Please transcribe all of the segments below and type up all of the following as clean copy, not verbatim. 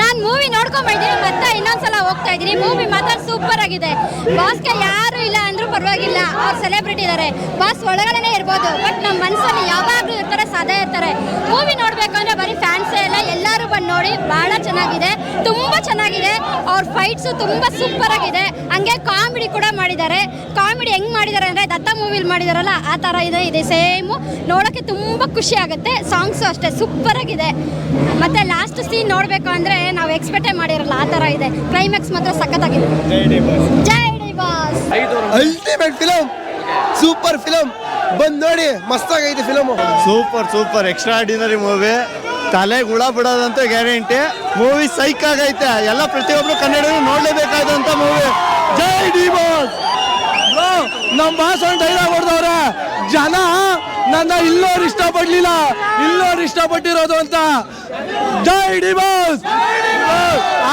ನಾನು ಮೂವಿ ನೋಡ್ಕೊಂಡ್ಬಂದಿದ್ದೀನಿ, ಮತ್ತೆ ಇನ್ನೊಂದ್ಸಲ ಹೋಗ್ತಾ ಇದ್ದೀನಿ. ಮೂವಿ ಮಾತ್ರ ಸೂಪರ್ ಆಗಿದೆ. ಬಾಸ್ಗೆ ಯಾರು ಇಲ್ಲ ಅಂದ್ರೂ ಪರವಾಗಿಲ್ಲ, ಅವ್ರು ಸೆಲೆಬ್ರಿಟಿ ಇದ್ದಾರೆ. ಬಾಸ್ ಒಳಗಡೆ ಇರ್ಬೋದು, ಬಟ್ ನಮ್ಮ ಮನಸ್ಸಲ್ಲಿ ಯಾವಾಗಲೂ ಇರ್ತಾರೆ, ಸದಾ ಇರ್ತಾರೆ. ಮೂವಿ ನೋಡ್ಬೇಕಂದ್ರೆ ಬರೀ ಫ್ಯಾನ್ಸೇ ಇಲ್ಲ, ಎಲ್ಲರೂ ಬಂದು ನೋಡಿ. ಭಾಳ ಚೆನ್ನಾಗಿದೆ, ತುಂಬ ಚೆನ್ನಾಗಿದೆ. ಅವ್ರ ಫೈಟ್ಸು ತುಂಬ ಸೂಪರ್ ಆಗಿದೆ. ಹಂಗೆ ಕಾಮಿಡಿ ಕೂಡ ಮಾಡಿದ್ದಾರೆ. ಕಾಮಿಡಿ ಹೆಂಗೆ ಮಾಡಿದ್ದಾರೆ ಅಂದರೆ ದತ್ತ ಮೂವಿಲಿ ಮಾಡಿದಾರಲ್ಲ ಆ ಥರ ಇದೆ ಸೇಮು. ನೋಡೋಕ್ಕೆ ತುಂಬ ಖುಷಿ ಆಗುತ್ತೆ. ಸಾಂಗ್ಸು ಅಷ್ಟೇ ಸೂಪರ್ ಆಗಿದೆ. ಮತ್ತು ಲಾಸ್ಟ್ ಸೀನ್ ನೋಡಬೇಕು ಅಂದರೆ ನಾವು ಎಕ್ಸ್ಪೆಕ್ಟೇ ಮಾಡಿರಲ್ಲ, ಆ ಥರ ಇದೆ. ಕ್ಲೈಮ್ಯಾಕ್ಸ್ ಮಾತ್ರ ಸಖತ್ತಾಗಿದೆ. Jai D boss. Ultimate film, super film, ಬಂದ್ ನೋಡಿ, ಮಸ್ತಾಗೈತೆ ಫಿಲಮ್. Super extraordinary movie. ತಲೆಗೆ ಹುಳ ಬಿಡೋದಂತ ಗ್ಯಾರಂಟಿ. ಮೂವಿ ಸೈಕ್ ಆಗೈತೆ. ಎಲ್ಲ ಪ್ರತಿಯೊಬ್ರು ಕನ್ನಡಿಗರು ನೋಡ್ಲೇಬೇಕಾದಂತ ಮೂವಿ. ಜೈ ಡಿ ಬಾಸ್. ನಮ್ಮ ಬಾಸ್ ಒಂದು ಡೈಲಾಗ್ ಹೊಡೆದವ್ರೆ, ಜನ ನನ್ನ ಇಲ್ಲೋರು ಇಷ್ಟಪಡ್ಲಿಲ್ಲ, ಇಲ್ಲೋರು ಇಷ್ಟಪಟ್ಟಿರೋದು ಅಂತ. ಜೈ ಡಿ ಬಾಸ್.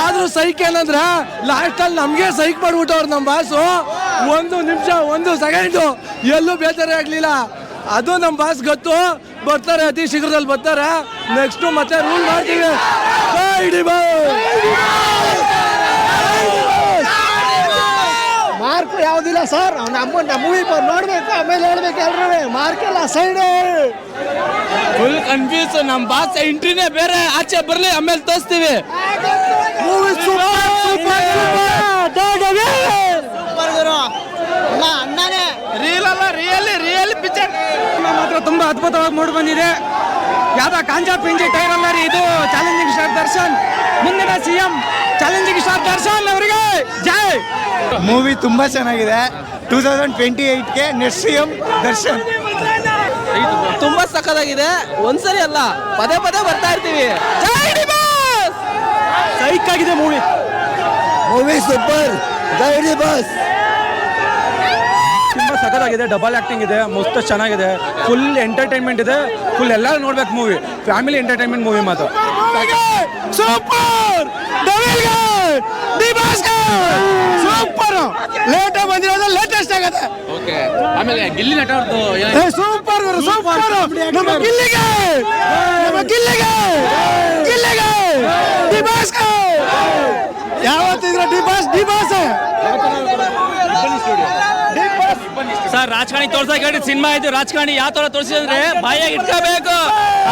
ಆದ್ರೂ ಸೈಕ್ ಏನಂದ್ರೆ ಲಾಸ್ಟ್ ಅಲ್ಲಿ ನಮ್ಗೆ ಸೈಕ್ ಮಾಡ್ಬಿಟ್ಟವ್ರು ನಮ್ಮ ಬಾಸು. 1 ನಿಮಿಷ 1 ಸೆಕೆಂಡು ಎಲ್ಲೂ ಬೇಜಾರೇ ಆಗ್ಲಿಲ್ಲ. ಅದು ನಮ್ಮ ಬಾಸ್ ಗೊತ್ತು. ಬರ್ತಾರೆ, ಅತಿ ಶೀಘ್ರದಲ್ಲಿ ಬರ್ತಾರೆ. ನೆಕ್ಸ್ಟ್ ಮತ್ತೆ ರೂಲ್ ಮಾಡ್ತೀವಿ. Jai D boss. ಮಾರ್ಕು ಯಾವುದಿಲ್ಲ ಸರ್. ನಮ್ಮ ಮೂವಿ ನೋಡ್ಬೇಕು, ಆಮೇಲೆ ಹೇಳ್ಬೇಕು ಎಲ್ರೂ. ಮಾರ್ಕ್ ಎಲ್ಲ ಸೈಡ್. Full confuse. ನಮ್ಮ ಬಾಸ್ ಎಂಟ್ರಿನೇ ಬೇರೆ, ಆಚೆ ಬರ್ಲಿ ಆಮೇಲೆ ತೋರಿಸ್ತೀವಿ. ಮೂವಿ ಸೂಪರ್ ರೀಲ್ ಅಲ್ಲ, ರಿಯಲ್ ಪಿಕ್ಚರ್ ಮಾತ್ರ ತುಂಬಾ ಅದ್ಭುತವಾಗಿ ಮೂಡಿ ಬಂದಿದೆ. ಯಾವ್ದೋ ಕಾಂಜಾ ಪಿಂಜಿ ಟೈರಲ್ಲ ರೀ ಇದು. ಚಾಲೆಂಜಿಂಗ್ ಸ್ಟಾರ್ ದರ್ಶನ್, ಮುಂದಿನ ಸಿಎಂ ಚಾಲೆಂಜಿಂಗ್ ಸ್ಟಾರ್ ದರ್ಶನ್ ಅವರಿಗೆ ಜೈ. ಮೂವಿ ತುಂಬಾ ಚೆನ್ನಾಗಿದೆ. 2028ಗೆ ನೆಕ್ಸ್ಟ್ ಸಿಎಂ ದರ್ಶನ್. ತುಂಬಾ ಸಖತ್ತಾಗಿದೆ. ಒಂದ್ಸರಿ ಅಲ್ಲ, ಪದೇ ಬರ್ತಾ ಇರ್ತೀವಿ. ಜೈ ಡಿ ಬಾಸ್. ಸೈಕ್ ಆಗಿದೆ movie. Super. Jai D boss. ತುಂಬಾ ಸಖತ್ತಾಗಿದೆ. ಡಬಲ್ ಆಕ್ಟಿಂಗ್ ಇದೆ, ಮಸ್ತ್ ಚೆನ್ನಾಗಿದೆ. ಫುಲ್ ಎಂಟರ್ಟೈನ್ಮೆಂಟ್ ಇದೆ. ಫುಲ್ ಎಲ್ಲರೂ ನೋಡ್ಬೇಕು ಮೂವಿ. ಫ್ಯಾಮಿಲಿ ಎಂಟರ್ಟೈನ್ಮೆಂಟ್ ಮೂವಿ ಮಾತ್ರ ಸೂಪರ್. ಸೂಪರ್. ಲೇಟ್ ಆಗಿ ಬಂದಿರೋದು, ಲೇಟೆಸ್ಟ್ ಆಗತ್ತೆ. ಓಕೆ, ಆಮೇಲೆ ಗಿಲ್ಲಿ ನಟ ಅವ್ರದ್ದು ಸೂಪರ್ ನಮ್ಮ ಗಿಲ್ಲಿಗೆ ಯಾವತ್ತಿದ್ರೆ ಡಿ ಬಾಸ್ ಸರ್. ರಾಜಕಾರಣಿ ತೋರ್ಸಕ್ ಹೇಳಿ ಸಿನಿಮಾ ಇದು. ರಾಜಕಾರಣಿ ಯಾವ ತರ ತೋರಿಸಿದ್ರೆ ಬಾಯಾಗಿ ಇಟ್ಕೋಬೇಕು,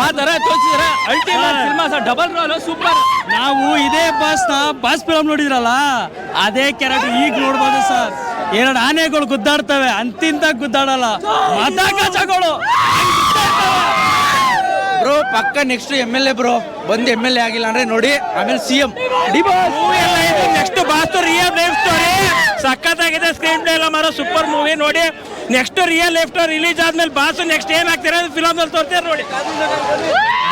ಆ ತರ ತೋರಿಸಿದ್ರೆ ultimate cinema sir. Double role super. ನಾವು ಇದೇ ಬಾಸ್ ಫಿಲಮ್ ನೋಡಿದ್ರಲ್ಲ, ಅದೇ ಕ್ಯಾರೆಕ್ಟರ್ ಈಗ ನೋಡ್ಬೋದು ಸರ್. 2 ಆನೆಗಳು ಗುದ್ದಾಡ್ತವೆ, ಅಂತಿಂತ ಗುದ್ದಾಡಲ್ಲ. ಮತಗಳು ಬ್ರೋ ಪಕ್ಕ ನೆಕ್ಸ್ಟ್ MLA ಬ್ರೋ. ಬಂದು MLA ಆಗಿಲ್ಲ ಅಂದ್ರೆ ನೋಡಿ, ಆಮೇಲೆ CM. Next boss real life story ಸಖತ್ತಾಗಿದೆ. ಸ್ಕ್ರೀನ್ ಪ್ಲೇ ಎಲ್ಲ ಮಾರೋ ಸೂಪರ್ ಮೂವಿ ನೋಡಿ. Next real life story release ಆದ್ಮೇಲೆ ಬಾಸ್ ನೆಕ್ಸ್ಟ್ ಏನ್ ಆಗ್ತಾರೆ ಫಿಲಮ್ ಅಲ್ಲಿ ತೋರ್ತಾರೆ ನೋಡಿ.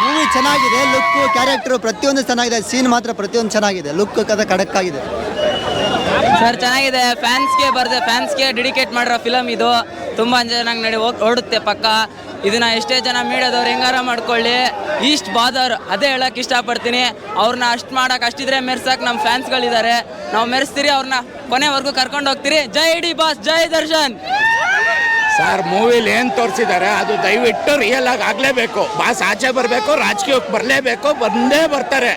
ಮೂವಿ ಚೆನ್ನಾಗಿದೆ. ಲುಕ್, ಕ್ಯಾರೆಕ್ಟರ್ ಪ್ರತಿಯೊಂದು ಚೆನ್ನಾಗಿದೆ. ಸೀನ್ ಮಾತ್ರ ಪ್ರತಿಯೊಂದು ಚೆನ್ನಾಗಿದೆ. ಲುಕ್ ಖಡಕ್ ಆಗಿದೆ ಸರ್. ಚೆನ್ನಾಗಿದೆ. ಫ್ಯಾನ್ಸ್ಗೆ ಡೆಡಿಕೇಟ್ ಮಾಡಿರೋ ಫಿಲಮ್ ಇದು. ತುಂಬ ಚೆನ್ನಾಗಿ ಓಡುತ್ತೆ ಪಕ್ಕ. ಇದನ್ನ ಎಷ್ಟೇ ಜನ ಮೀಡಿಯಾದವ್ರು ಹೆಂಗಾರ ಮಾಡ್ಕೊಳ್ಳಿ, ಈಸ್ಟ್ ಬಾದರ್ ಅದೇ ಹೇಳಕ್ಕೆ ಇಷ್ಟಪಡ್ತೀನಿ. ಅವ್ರನ್ನ ಅಷ್ಟಿದ್ರೆ ಮೆರ್ಸಕ್ಕೆ ನಮ್ಮ ಫ್ಯಾನ್ಸ್ಗಳಿದ್ದಾರೆ. ನಾವು ಮೆರೆಸ್ತೀರಿ, ಅವ್ರನ್ನ ಕೊನೆವರೆಗೂ ಕರ್ಕೊಂಡು ಹೋಗ್ತೀರಿ. ಜೈ ಡಿ ಬಾಸ್, ಜೈ ದರ್ಶನ್. ಸರ್ ಮೂವಿಲಿ ಏನ್ ತೋರಿಸಿದ್ದಾರೆ ಅದು ದಯವಿಟ್ಟು ರಿಯಲ್ ಆಗಿ ಆಗ್ಲೇಬೇಕು. ಬಾಸ್ ಆಚೆ ಬರಬೇಕು, ರಾಜಕೀಯಕ್ಕೆ ಬರಲೇಬೇಕು, ಬಂದೇ ಬರ್ತಾರೆ.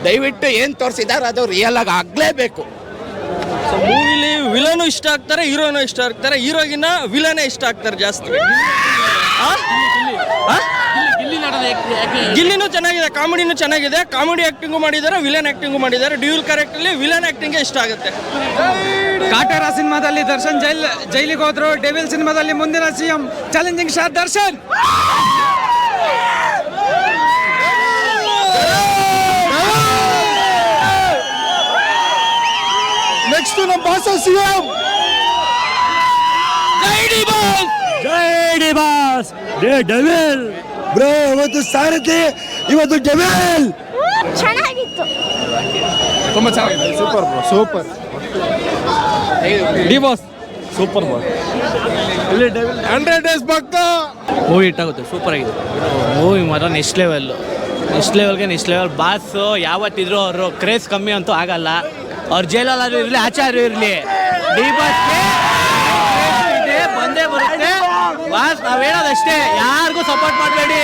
ದಯವಿಟ್ಟು ಏನ್ ತೋರಿಸಿದ್ದಾರೆ ಅದು ರಿಯಲ್ ಆಗಿ ಆಗ್ಲೇಬೇಕು. ಮೂವಿಲಿ ವಿಲನು ಇಷ್ಟ ಆಗ್ತಾರೆ, ಹೀರೋನು ಇಷ್ಟ ಆಗ್ತಾರೆ. ಹೀರೋಗಿನ ವಿಲನೇ ಇಷ್ಟ ಆಗ್ತಾರೆ ಜಾಸ್ತಿ. ಗಿಲ್ಲಿನೂ ಚೆನ್ನಾಗಿದೆ, ಕಾಮಿಡಿನೂ ಚೆನ್ನಾಗಿದೆ. ಕಾಮಿಡಿ ಆಕ್ಟಿಂಗು ಮಾಡಿದ್ದಾರೆ, ವಿಲನ್ ಆಕ್ಟಿಂಗು ಮಾಡಿದ್ದಾರೆ. ಡ್ಯೂಲ್ ಕ್ಯಾರೆಕ್ಟರ್ ಅಲ್ಲಿ ವಿಲನ್ ಆಕ್ಟಿಂಗ್ ಇಷ್ಟ ಆಗುತ್ತೆ. ಕಾಟೇರ ಸಿನಿಮಾದಲ್ಲಿ ದರ್ಶನ್ ಜೈಲಿಗೆ ಹೋದ್ರು. ಡೆವಿಲ್ ಸಿನಿಮಾದಲ್ಲಿ ಮುಂದಿನ CM challenging star Darshan. Next ನಮ್ಮ ಬಾಸ್ ಸಿಎಂ. ಜೈ ಡಿ ಬಾಸ್. ಜೈ ಡಿ ಬಾಸ್. ಡೆವಿಲ್ ಬ್ರೋ, ಇವತ್ತು ಸಾರಥಿ, ಇವತ್ತು ಡೆವಿಲ್. ಚೆನ್ನಾಗಿತ್ತು. ತುಂಬಾ ಚೆನ್ನಾಗಿದೆ. Super bro, super. D boss super boss. 100 days ಪಕ್ಕ ಮೂವಿ ಇಟ್ಟಾಗುತ್ತೆ. ಸೂಪರ್ ಆಗಿದೆ ಮೂವಿ ಮಾತ್ರ. Next level. ಬಾಸ್ ಯಾವತ್ತಿದ್ರು ಅವರು ಕ್ರೇಜ್ ಕಮ್ಮಿ ಅಂತೂ ಆಗಲ್ಲ. ಅವ್ರು ಜೈಲಲ್ಲಾದ್ರೂ ಇರಲಿ, ಆಚಾರ್ಯ ಇರಲಿ, ಡಿ ಬಾಸ್ಗೆ ಬಂದೇ ಬರುತ್ತೆ. ಬಾಸ್ ನಾವ್ ಹೇಳೋದಷ್ಟೇ, ಯಾರಿಗೂ ಸಪೋರ್ಟ್ ಮಾಡಬೇಡಿ.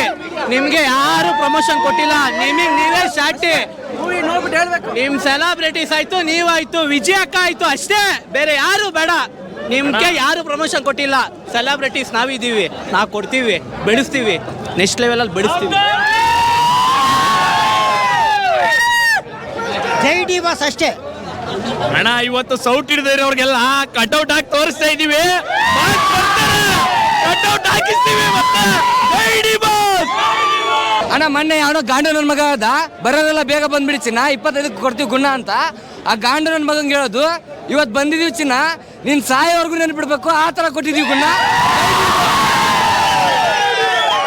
ನಿಮ್ಗೆ ಯಾರು ಪ್ರಮೋಷನ್ ಕೊಟ್ಟಿಲ್ಲ, ನಿಮಗೆ ನೀವೇ ಶಾಟಿ. ಮೂವಿ ನೋಡ್ಬಿಟ್ಟು ನಿಮ್ ಸೆಲೆಬ್ರಿಟೀಸ್ ಆಯ್ತು, ನೀವಾಯ್ತು, ವಿಜಯ್ ಅಕ್ಕ ಆಯ್ತು, ಅಷ್ಟೇ. ಬೇರೆ ಯಾರು ಬೇಡ. ನಿಮ್ಗೆ ಯಾರು ಪ್ರಮೋಷನ್ ಕೊಟ್ಟಿಲ್ಲ. ಸೆಲೆಬ್ರಿಟೀಸ್ ನಾವಿದ್ದೀವಿ, ನಾವು ಕೊಡ್ತೀವಿ, ಬೆಳೆಸ್ತೀವಿ, ನೆಕ್ಸ್ಟ್ ಲೆವೆಲಲ್ಲಿ ಬೆಳೆಸ್ತೀವಿ. ಜೈ ಡಿ ಬಾಸ್ ಅಷ್ಟೇ ಅಣ್ಣ. ಇವತ್ತು ಸೌಟ್ ಹಿಡಿದ್ರೆ ಅವ್ರಿಗೆಲ್ಲ ಕಟ್ಔಟ್ ಹಾಕಿ ತೋರಿಸ್ತಾ ಇದೀವಿ, ಕಟ್ಔಟ್ ಹಾಕಿಸ್ತೀವಿ. ಅಣ್ಣ ಮೊನ್ನೆ ಯಾವನೋ ಗಾಂಡು ನನ್ನ ಮಗ ಅದ, ಬರೋದೆಲ್ಲ ಬೇಗ ಬಂದ್ಬಿಡಿ ಚಿನ್ನ, 25ಕ್ಕೆ ಕೊಡ್ತೀವಿ ಗುಣ ಅಂತ. ಆ ಗಾಂಡು ನನ್ನ ಮಗಂಗೆ ಹೇಳೋದು, ಇವತ್ತು ಬಂದಿದೀವಿ ಚಿನ್ನ, ನೀನ್ ಸಾಯೋವರೆಗೂ ನೆನ್ಪಿಡ್ಬೇಕು, ಆ ಥರ ಕೊಟ್ಟಿದೀವಿ ಗುಣ.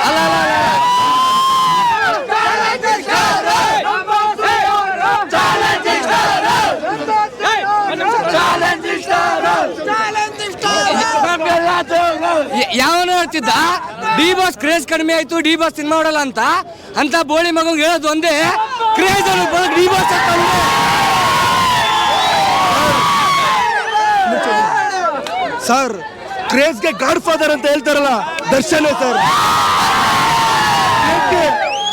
ಅಲ್ಲ ಅಲ್ಲ ಅಲ್ಲ ಯಾವನು ಹೇಳ್ತಿದ್ದ ಡಿ ಬಾಸ್ ಕ್ರೇಜ್ ಕಡಿಮೆ ಆಯ್ತು, ಡಿ ಬಾಸ್ ಸಿನಿಮಾ ನೋಡಲ್ಲ ಅಂತ ಬೋಳಿ ಮಗಂಗೆ ಹೇಳೋದು ಒಂದೇ, ಕ್ರೇಜ್ ಡಿ ಬಾಸ್ ಸರ್. ಕ್ರೇಜ್ಗೆ ಗಾಡ್ ಫಾದರ್ ಅಂತ ಹೇಳ್ತಾರಲ್ಲ ದರ್ಶನ್ ಸರ್.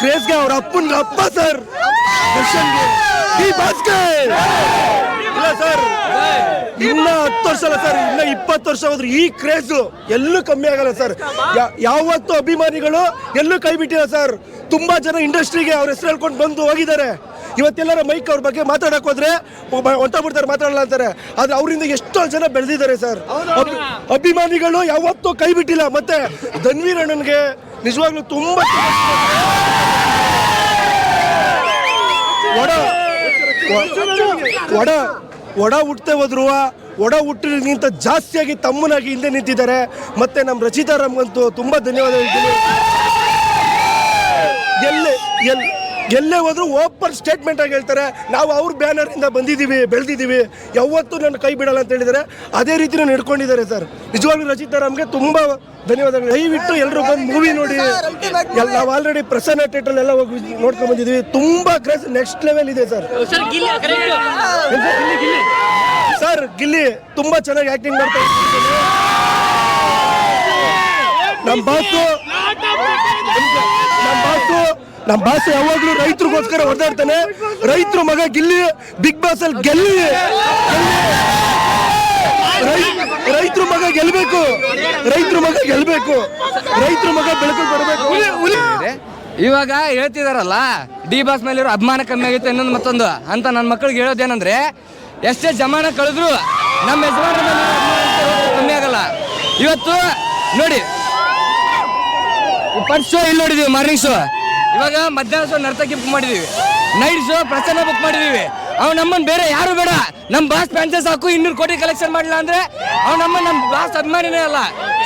ಕ್ರೇಜ್ಗೆ ಅವ್ರ ಅಪ್ಪನ ಅಪ್ಪ ಸರ್ ದರ್ಶನ್ಗೆ. ಈ ಬಾಸ್ಗೆ ಇಲ್ಲ ಸರ್, ಇನ್ನ 10 ವರ್ಷ ಅಲ್ಲ ಸರ್, ಇನ್ನ 20 ವರ್ಷ ಹೋದ್ರೆ ಈ ಕ್ರೇಜ್ ಎಲ್ಲೂ ಕಮ್ಮಿ ಆಗಲ್ಲ ಸರ್. ಯಾವತ್ತು ಅಭಿಮಾನಿಗಳು ಎಲ್ಲೂ ಕೈ ಬಿಟ್ಟಿಲ್ಲ ಸರ್. ತುಂಬಾ ಜನ ಇಂಡಸ್ಟ್ರಿಗೆ ಅವ್ರ ಹೆಸರು ಹೇಳ್ಕೊಂಡು ಬಂದು ಹೋಗಿದ್ದಾರೆ. ಇವತ್ತೆಲ್ಲರ ಮೈಕ್ ಅವ್ರ ಬಗ್ಗೆ ಮಾತಾಡಕ್ ಹೋದ್ರೆ ಹೊಂಟೋಗ್ಬಿಡ್ತಾರೆ, ಮಾತಾಡಲ್ಲ ಅಂತಾರೆ. ಆದ್ರೆ ಅವರಿಂದ ಎಷ್ಟೋ ಜನ ಬೆಳೆದಿದ್ದಾರೆ ಸರ್. ಅಭಿಮಾನಿಗಳು ಯಾವತ್ತೂ ಕೈ ಬಿಟ್ಟಿಲ್ಲ. ಮತ್ತೆ ಧನ್ವೀರ್ ಅಣ್ಣನ್ಗೆ ನಿಜವಾಗ್ಲೂ ತುಂಬಾ ಒಡ ಹುಟ್ಟೆ ಹೋದ್ರು ಒಡ ಹುಟ್ಟಿಗಿಂತ ಜಾಸ್ತಿಯಾಗಿ ತಮ್ಮನಾಗಿ ಹಿಂದೆ ನಿಂತಿದ್ದಾರೆ. ಮತ್ತೆ ನಮ್ಮ ರಚಿತಾ ರಾಮ್ಗಂತೂ ತುಂಬಾ ಧನ್ಯವಾದ ಹೇಳ್ತೀನಿ. ಎಲ್ಲೇ ಹೋದ್ರು ಓಪನ್ ಸ್ಟೇಟ್ಮೆಂಟ್ ಆಗಿ ಹೇಳ್ತಾರೆ, ನಾವು ಅವ್ರ ಬ್ಯಾನರ್ ಇಂದ ಬಂದಿದ್ದೀವಿ, ಬೆಳೆದಿದ್ದೀವಿ, ಯಾವತ್ತೂ ನನ್ನ ಕೈ ಬಿಡಲ್ಲ ಅಂತ ಹೇಳಿದ್ದಾರೆ. ಅದೇ ರೀತಿ ನಡ್ಕೊಂಡಿದ್ದಾರೆ ಸರ್. ನಿಜವಾಗ್ಲೂ ರಚಿತಾ ರಾಮ್ಗೆ ತುಂಬಾ ಧನ್ಯವಾದಗಳು. ದಯವಿಟ್ಟು ಎಲ್ಲರೂ ಬಂದು ಮೂವಿ ನೋಡಿ. ನಾವು ಆಲ್ರೆಡಿ ಪ್ರಸನ್ನ ಥಿಯೇಟರ್ ಎಲ್ಲ ಹೋಗಿ ನೋಡ್ಕೊಂಡು ಬಂದಿದ್ದೀವಿ. ತುಂಬಾ ಕ್ರೇಜ್ ನೆಕ್ಸ್ಟ್ ಲೆವೆಲ್ ಇದೆ ಸರ್. ಸರ್ ಗಿಲ್ಲಿ ತುಂಬಾ ಚೆನ್ನಾಗಿ ಆಕ್ಟಿಂಗ್ ಮಾಡ್ತಾ ಇದ್ದಾರೆ. ನಮ್ಮ ಬಾಸು ಯಾವಾಗ್ಲೂ ರೈತರಿಗೋಸ್ಕರ ಹೊಡೆದಾಡ್ತಾನೆ. ರೈತರ ಮಗ ಗಿಲ್ಲಿ ಬಿಗ್ ಬಾಸ್ ಅಲ್ಲಿ ಗೆಲ್ಲಿ. ರೈತರ ಮಗ ಗೆಲ್ಬೇಕು, ರೈತರ ಮಗ ಬೆಳಕು ಬರಬೇಕು. ಇವಾಗ ಹೇಳ್ತಿದಾರಲ್ಲ ಡಿ ಬಾಸ್ ಮೇಲೆ ಇರೋ ಅಭಿಮಾನ ಕಮ್ಮಿ ಆಗುತ್ತೆ ಇನ್ನೊಂದು ಮತ್ತೊಂದು ಅಂತ ನನ್ನ ಮಕ್ಕಳಿಗೆ ಹೇಳೋದೇನಂದ್ರೆ, ಎಷ್ಟೇ ಜಮಾನ ಕಳೆದ್ರು ನಮ್ಮ ಯಜಮಾನ ಮೇಲೆ ಕಮ್ಮಿ ಆಗಲ್ಲ. ಇವತ್ತು ನೋಡಿ ಫಸ್ಟ್ ಶೋ ಇಲ್ಲಿ ನೋಡಿದೀವಿ, ಮಾರ್ನಿಂಗ್ ಶೋ. ಇವಾಗ ಮಧ್ಯಾಹ್ನ ಶೋ ನರ್ತಕಿ ಬುಕ್ ಮಾಡಿದೀವಿ, ನೈಟ್ ಶೋ ಪ್ರಸನ್ನ ಬುಕ್ ಮಾಡಿದೀವಿ. ಅವ್ ನಮ್ಮನ್ನು ಬೇರೆ ಯಾರು ಬೇಡ, ನಮ್ಮ ಬಾಸ್ ಫ್ಯಾನ್ಸಸ್ ಸಾಕು. 200 ಕೋಟಿ ಕಲೆಕ್ಷನ್ ಮಾಡಲಿಲ್ಲ ಅಂದ್ರೆ ನಮ್ಮ ಬಾಸ್ ಅಭಿಮಾನಿನೇ ಅಲ್ಲ.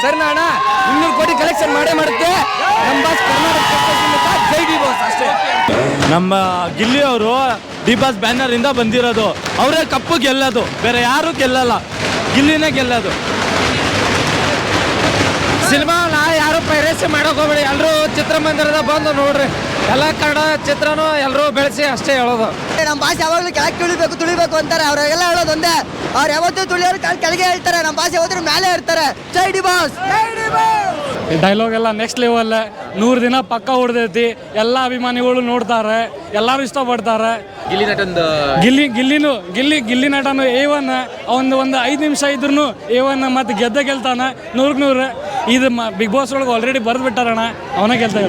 ಸರಿನಾ ಅಣ್ಣ? 200 ಕೋಟಿ ಕಲೆಕ್ಷನ್ ಮಾಡುತ್ತೆ ನಮ್ಮ ಬಾಸ್. ಕರ್ನಾಟಕ ಜೈ ಡಿ ಬಾಸ್ ಅಷ್ಟೇ. ನಮ್ಮ ಗಿಲ್ಲಿ ಅವರು ಡಿ ಬಾಸ್ ಬ್ಯಾನರ್ ಇಂದ ಬಂದಿರೋದು. ಅವರೇ ಕಪ್ಪು ಗೆಲ್ಲೋದು, ಬೇರೆ ಯಾರು ಗೆಲ್ಲಲ್ಲ, ಗಿಲ್ಲಿನೇ ಗೆಲ್ಲೋದು. ಸಿನಿಮಾ ಯಾರು ಪೈರೇಸಿ ಮಾಡೋಕೆ ಹೋಗ್ಬೇಡಿ, ಎಲ್ಲರೂ ಚಿತ್ರಮಂದಿರದ ಬಂದು ನೋಡ್ರಿ. ಎಲ್ಲ ಕನ್ನಡ ಚಿತ್ರನೂ ಎಲ್ಲರೂ ಬೆಳೆಸಿ ಅಷ್ಟೇ ಹೇಳೋದು. ನಮ್ಮ ಭಾಷೆ ಯಾವಾಗಲೂ ಕೆಳಗೆ ತುಳಿಬೇಕು ಅಂತಾರೆ. ಅವ್ರಿಗೆಲ್ಲ ಹೇಳೋದು ಒಂದೇ, ಅವ್ರು ಯಾವತ್ತೂ ತುಳಿಯೋರು ಕೆಳಗೆ ಹೇಳ್ತಾರೆ, ನಮ್ಮ ಭಾಷೆ ಯಾವತ್ತೂ ಮೇಲೆ ಇರ್ತಾರೆ. ಜೈ ಡಿ ಬಾಸ್. ಡೈಲಾಗ್ ಎಲ್ಲ ನೆಕ್ಸ್ಟ್ ಲೆವೆಲ್. 100 ದಿನ ಪಕ್ಕ ಹೊಡೆದೈತಿ, ಎಲ್ಲ ಅಭಿಮಾನಿಗಳು ನೋಡ್ತಾರೆ, ಎಲ್ಲರೂ ಇಷ್ಟಪಡ್ತಾರೆ. ಗಿಲ್ಲಿ ನಟನು A1. ಒಂದು 5 ನಿಮಿಷ ಇದ್ರು A1 ಮತ್ತೆ ಗೆಲ್ತಾನೆ 100%. ಇದು ಬಿಗ್ ಬಾಸ್ ಒಳಗೆ ಆಲ್ರೆಡಿ ಬರೆದ್ಬಿಟ್ಟಾರಣ, ಅವನೇ ಗೆಲ್ತಾ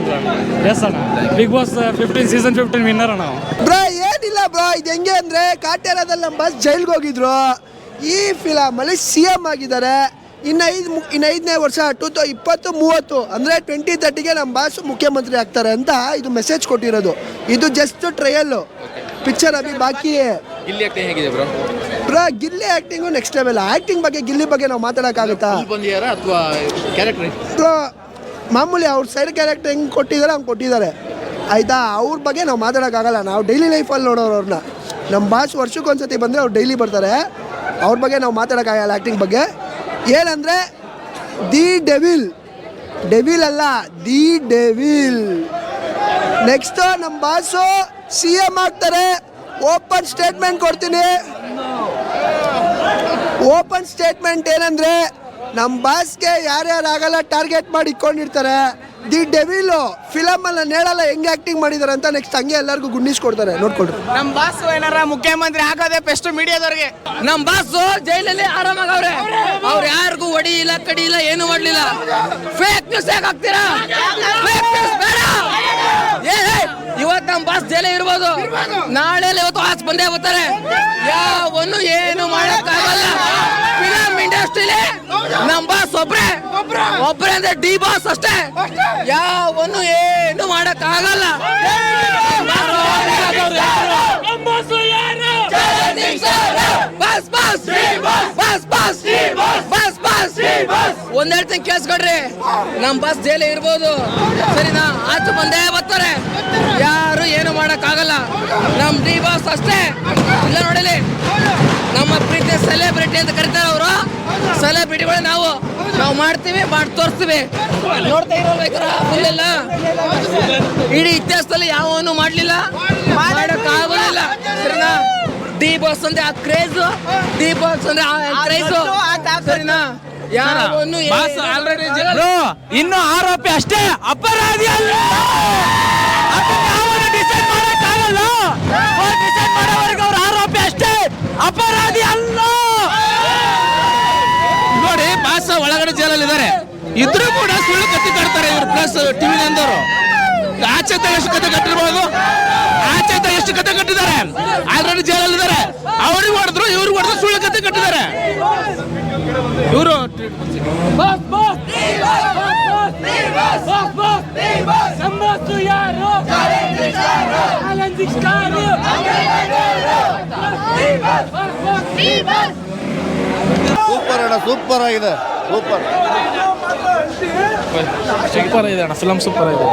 ಎಸ್ ಅಣ್ಣ. ಬಿಗ್ ಬಾಸ್ 15 ಸೀಸನ್ 15 ವಿನ್ನರ್ ಅಣ್ಣ. ಬ್ರೋ ಏನಿಲ್ಲ ಬ್ರೋ, ಇದು ಹೆಂಗೆ ಅಂದರೆ ಕಾಟೇರದಲ್ಲಿ ನಮ್ಮ ಬಾಸ್ ಜೈಲ್ಗೆ ಹೋಗಿದ್ರು. ಈ ಫಿಲಮಲ್ಲಿ CM ಆಗಿದ್ದಾರೆ. ಇನ್ನು 5ನೇ ವರ್ಷ 2020-30 ಅಂದರೆ 2030ಗೆ ನಮ್ಮ ಬಾಸು ಮುಖ್ಯಮಂತ್ರಿ ಆಗ್ತಾರೆ ಅಂತ ಇದು ಮೆಸೇಜ್ ಕೊಟ್ಟಿರೋದು. ಇದು ಜಸ್ಟ್ ಟ್ರಯಲ್ಲು, ಪಿಕ್ಚರ್ ಅಭಿ ಬಾಕಿ. ಗಿಲ್ಲಿ ಆಕ್ಟಿಂಗ್ ಹೇಗಿದೆ bro? Bro Gilli acting next level. Acting ಬಗ್ಗೆ ಗಿಲ್ಲಿ ಬಗ್ಗೆ ನಾವು ಮಾತಾಡೋಕ್ಕಾಗುತ್ತಾ ಅಥವಾ ಕ್ಯಾರೆಕ್ಟರ್? ಬ್ರೋ ಮಾಮೂಲಿ ಅವ್ರ ಸೈಡ್ ಕ್ಯಾರೆಕ್ಟರ್ ಹೆಂಗೆ ಕೊಟ್ಟಿದ್ದಾರೆ ಹಂಗೆ ಕೊಟ್ಟಿದ್ದಾರೆ ಆಯಿತಾ. ಅವ್ರ ಬಗ್ಗೆ ನಾವು ಮಾತಾಡೋಕ್ಕಾಗಲ್ಲ, ನಾವು ಡೈಲಿ ಲೈಫಲ್ಲಿ ನೋಡೋರು ಅವ್ರನ್ನ. ನಮ್ಮ ಬಾಸ್ ವರ್ಷಕ್ಕೊಂದ್ಸತಿ ಬಂದರೆ ಅವ್ರು ಡೈಲಿ ಬರ್ತಾರೆ, ಅವ್ರ ಬಗ್ಗೆ ನಾವು ಮಾತಾಡೋಕ್ಕಾಗಲ್ಲ. ಆ್ಯಕ್ಟಿಂಗ್ ಬಗ್ಗೆ ಏನಂದರೆ ದಿ ಡೆವಿಲ್ ಅಲ್ಲ, ದಿ ಡೆವಿಲ್. ನೆಕ್ಸ್ಟು ನಮ್ಮ ಬಾಸು CM ಆಗ್ತಾರೆ. ಓಪನ್ ಸ್ಟೇಟ್ಮೆಂಟ್ ಕೊಡ್ತೀನಿ. ಓಪನ್ ಸ್ಟೇಟ್ಮೆಂಟ್ ಏನಂದರೆ, ನಮ್ಮ ಬಾಸ್ಗೆ ಯಾರ್ಯಾರು ಆಗಲ್ಲ ಟಾರ್ಗೆಟ್ ಮಾಡಿ ಇಟ್ಕೊಂಡಿರ್ತಾರೆ. ದಿ ಡೆವಿಲ್ ಫಿಲಮ್ ಅಲ್ಲಿ ನೇಳಲ್ಲ ಹೆಂಗೆ ಆಕ್ಟಿಂಗ್ ಮಾಡಿದಾರೆ ಅಂತ ನೆಕ್ಸ್ಟ್ ಹಂಗೆ ಎಲ್ಲರಿಗೂ ಗುಂಡಿಸ್ ಕೊಡ್ತಾರೆ ನೋಡ್ಕೊಳ್ರಿ. ನಮ್ ಬಾಸ್ ಏನಾರ ಮುಖ್ಯಮಂತ್ರಿ ಆಗೋದೇ ಬೆಸ್ಟ್ ಮೀಡಿಯಾದವ್ರಿಗೆ. ನಮ್ ಬಾಸ್ ಜೈಲಲ್ಲಿ ಆರಾಮಾಗವ್ರೆ. ಅವ್ರು ಯಾರಿಗೂ ಹೊಡಿ ಇಲ್ಲ ಕಡಿ ಇಲ್ಲ ಏನು ಮಾಡ್ಲಿಲ್ಲ. ಫೇಕ್ ನ್ಯೂಸ್ ಯಾಕೆ ಹಾಕ್ತೀರಾ? ಫೇಕ್ ನ್ಯೂಸ್ ಬೇಡ. ಇವತ್ತು ನಮ್ ಬಾಸ್ ಜೈಲೇ ಇರ್ಬೋದು, ನಾಳೆ ಇವತ್ತು ಆಚೆ ಬಂದೇ ಬರ್ತಾರೆ. ಯಾವನ್ನು ಏನು ಮಾಡಕ್ಕಾಗಲ್ಲ. ಫಿಲಂ ಇಂಡಸ್ಟ್ರಿಲಿ ನಮ್ ಬಾಸ್ ಒಬ್ರೆ ಅಂದ್ರೆ ಡಿ ಬಾಸ್ ಅಷ್ಟೇ. ಯಾವನ್ನು ಏನು ಮಾಡಕ್ಕಾಗಲ್ಲ. ಒಂದ್ ಹೇಳ್ತೀನಿ ಕೇಳಿಸ್ಕೊಡ್ರಿ, ನಮ್ ಬಾಸ್ ಜೈಲೇ ಇರ್ಬೋದು ಸರಿನಾ, ಆಚೆ ಬಂದೇ ಬರ್ತಾರೆ. ಯಾರು ಏನು ಮಾಡಕ್ ಆಗಲ್ಲ. ನಮ್ ಡಿ ಬಾಸ್ ಅಷ್ಟೇ. ಇಲ್ಲ ನೋಡಿಲಿ, ನಮ್ಮ ಪ್ರೀತಿ ಸೆಲೆಬ್ರಿಟಿ ಅಂತ ಕರೀತಾರೆ ಅವರು. ಸೆಲೆಬ್ರಿಟಿಗಳು ನಾವು ಮಾಡ್ತೀವಿ, ಮಾಡಿ ತೋರಿಸ್ತೀವಿ. ನೋಡ್ತಾ ಇರೋಲ್ಲ ಫುಲ್ಲೆಲ್ಲ. ಇಡೀ ಇತಿಹಾಸದಲ್ಲಿ ಯಾವನು ಮಾಡ್ಲಿಲ್ಲ, ಮಾಡಕ್ ಆಗೋದಿಲ್ಲ ಸರಿನಾ. ಡಿ ಬಾಸ್ ಅಂದ್ರೆ ಆ ಕ್ರೇಜ್, ಡಿ ಬಾಸ್ ಅಂದ್ರೆ ಆ ಕ್ರೇಜ್ ಸರಿನಾ. ಯಾವನು ಇನ್ನು ಆರೋಪಿ ಅಷ್ಟೇ, ಅಪರಾಧಿ ಅಲ್ಲ. ಡಿಸೈಡ್ ಮಾಡಕ್ಕಾಗಲ್ಲ. ಡಿಸೈಡ್ ಮಾಡೋವರೆಗೆ ಅವ್ರ ಆರೋಪಿ ಅಷ್ಟೇ, ಅಪರಾಧಿ ಅಲ್ಲ. ನೋಡಿ ಬಾಸ ಒಳಗಡೆ ಜೈಲಲ್ಲಿ ಇದ್ದಾರೆ, ಇದ್ರೂ ಕೂಡ ಸುಳ್ಳು ಕತ್ತಿ ಕಟ್ತಾರೆ ಇವ್ರು. ಪ್ಲಸ್ ಟಿವಿ ನಂದವರು ಆಚೆ ಎಷ್ಟು ಕತೆ ಕಟ್ಟಿರ್ಬೋದು, ಆಚೆ ಎಷ್ಟು ಕತೆ ಕಟ್ಟಿದ್ದಾರೆ. ಆಲ್ರೆಡಿ ಜೈಲಲ್ಲಿ ಇದ್ದಾರೆ. ಅವ್ರಿಗೆ ಹೊಡೆದ್ರು ಇವ್ರಿಗೆ ಹೊಡೆದ್ರು ಸುಳ್ಳು ಕತೆ ಕಟ್ಟಿದ್ದಾರೆ ಇವರು. ಸೂಪರ್ ಅಣ್ಣ, ಸೂಪರ್ ಆಗಿದೆ, ಸೂಪರ್ ಸೂಪರ್ ಇದೆ ಅಣ್ಣ, ಫಿಲಮ್ ಸೂಪರ್ ಆಗಿದೆ.